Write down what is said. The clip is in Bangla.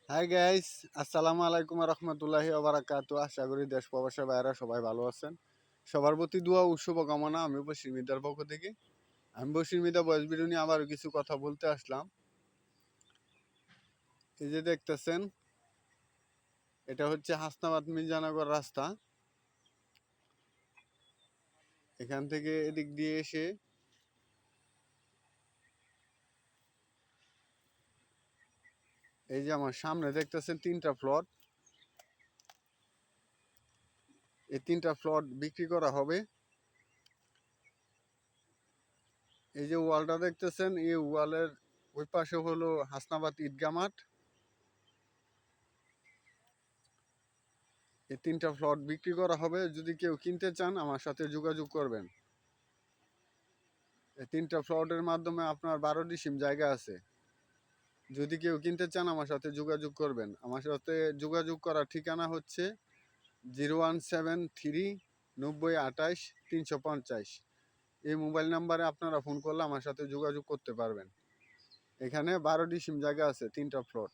হাই গাইস, আসসালামু আলাইকুম রহমতুল্লাহি ওবারাকাতু। আশা করি দেশ প্রবাসের বাইরে সবাই ভালো আছেন। সবার প্রতি দোয়া ও শুভকামনা। আমি বশির মিদার পক্ষ থেকে। আমি বশির মিদা বয়স ভিডিও নিয়ে আবারও কিছু কথা বলতে আসলাম। এই যে দেখতেছেন, এটা হচ্ছে হাসনাবাদ মির্জানগর রাস্তা। এখান থেকে এদিক দিয়ে এসে এই যে আমার সামনে দেখতেছেন তিনটা প্লট। এই তিনটা প্লট বিক্রি করা হবে। এই যে ওয়ালটা দেখতেছেন, এই ওয়ালের ওই পাশে হলো হাসনাবাদ ঈদগাহ মাঠ। এই তিনটা প্লট বিক্রি করা হবে। যদি কেউ কিনতে চান আমার সাথে যোগাযোগ করবেন। এই তিনটা প্লটের মাধ্যমে আপনার 12 ডিসিম জায়গা আছে। যদি কেউ কিনতে চান আমার সাথে যোগাযোগ করবেন। আমার সাথে যোগাযোগ করার ঠিকানা হচ্ছে 0173928 350। এই মোবাইল নাম্বারে আপনারা ফোন করলে আমার সাথে যোগাযোগ করতে পারবেন। এখানে 12 ডিসিম জায়গা আছে, তিনটা প্লট।